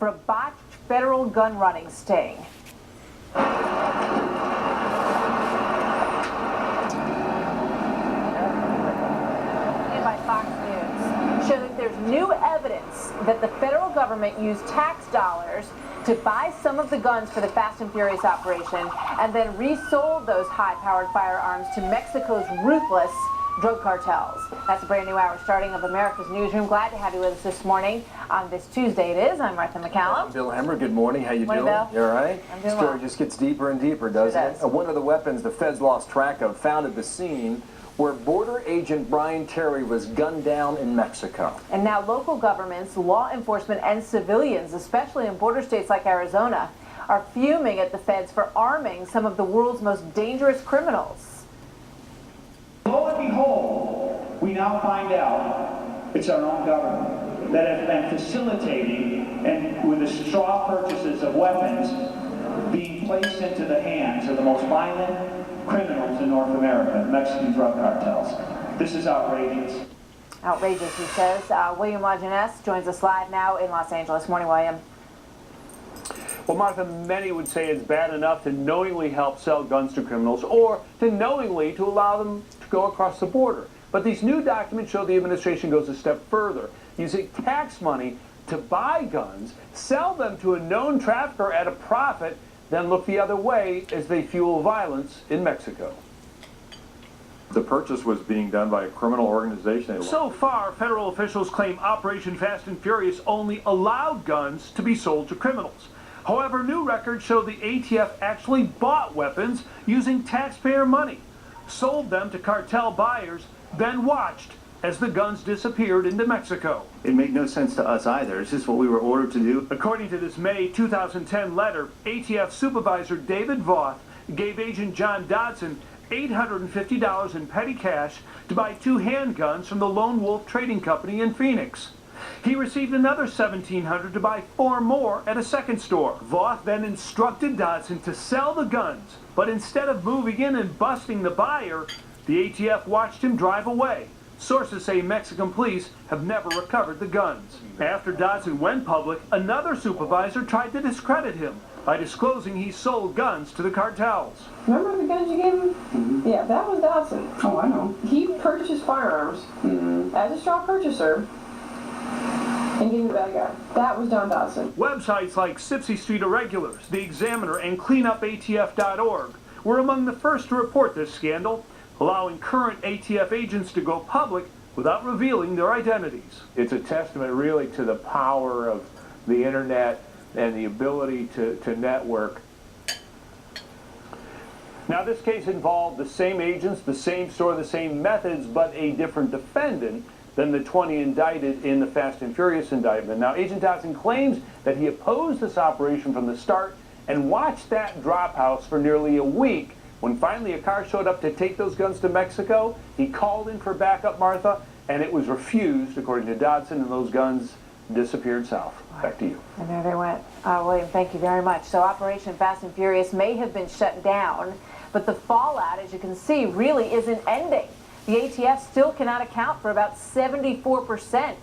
for a botched federal gun running sting. By Fox News show that there's new evidence that the federal government used tax dollars to buy some of the guns for the Fast and Furious operation and then resold those high-powered firearms to Mexico's ruthless drug cartels. That's a brand new hour starting of America's Newsroom. Glad to have you with us this morning on this Tuesday. It is. I'm Martha McCallum. I'm Bill Hemmer. Good morning. How you doing? Bill. You all right? I'm doing Story well. just gets deeper and deeper, doesn't it? One of the weapons the feds lost track of found at the scene where border agent Brian Terry was gunned down in Mexico. And now local governments, law enforcement, and civilians, especially in border states like Arizona, are fuming at the feds for arming some of the world's most dangerous criminals. Lo and behold, we now find out it's our own government that has been facilitating and with the straw purchases of weapons being placed into the hands of the most violent criminals in North America, Mexican drug cartels. This is outrageous. Outrageous, he says. William Lajeunesse joins us live now in Los Angeles. Morning, William. Well, Martha, many would say it's bad enough to knowingly help sell guns to criminals or to knowingly to allow them to go across the border. But these new documents show the administration goes a step further, using tax money to buy guns, sell them to a known trafficker at a profit, then look the other way as they fuel violence in Mexico. The purchase was being done by a criminal organization. So far, federal officials claim Operation Fast and Furious only allowed guns to be sold to criminals. However, new records show the ATF actually bought weapons using taxpayer money, sold them to cartel buyers, then watched as the guns disappeared into Mexico. It made no sense to us either. It's just what we were ordered to do. According to this May 2010 letter, ATF Supervisor David Voth gave Agent John Dodson $850 in petty cash to buy 2 handguns from the Lone Wolf Trading Company in Phoenix. He received another $1,700 to buy 4 more at a second store. Voth then instructed Dodson to sell the guns, but instead of moving in and busting the buyer, the ATF watched him drive away. Sources say Mexican police have never recovered the guns. After Dodson went public, another supervisor tried to discredit him by disclosing he sold guns to the cartels. Remember the guns you gave him? Mm-hmm. Yeah, that was Dodson. Oh, I know. He purchased firearms as a straw purchaser and gave the bad guy. That was John Dodson. Websites like Sipsey Street Irregulars, The Examiner, and CleanUpATF.org were among the first to report this scandal, allowing current ATF agents to go public without revealing their identities. It's a testament really to the power of the internet and the ability to network. Now, this case involved the same agents, the same store, the same methods, but a different defendant than the 20 indicted in the Fast and Furious indictment. Now, Agent Dodson claims that he opposed this operation from the start and watched that drop house for nearly a week. When finally a car showed up to take those guns to Mexico, he called in for backup, Martha, and it was refused, according to Dodson, and those guns disappeared south. Back to you. And there they went. William, thank you very much. So Operation Fast and Furious may have been shut down, but the fallout, as you can see, really isn't ending. The ATF still cannot account for about 74%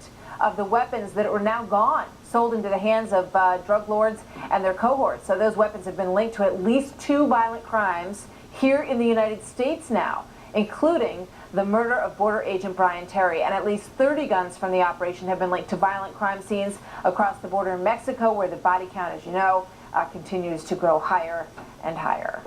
of the weapons that are now gone, sold into the hands of drug lords and their cohorts. So those weapons have been linked to at least 2 violent crimes here in the United States now, including the murder of border agent Brian Terry. And at least 30 guns from the operation have been linked to violent crime scenes across the border in Mexico, where the body count, as you know, continues to grow higher and higher.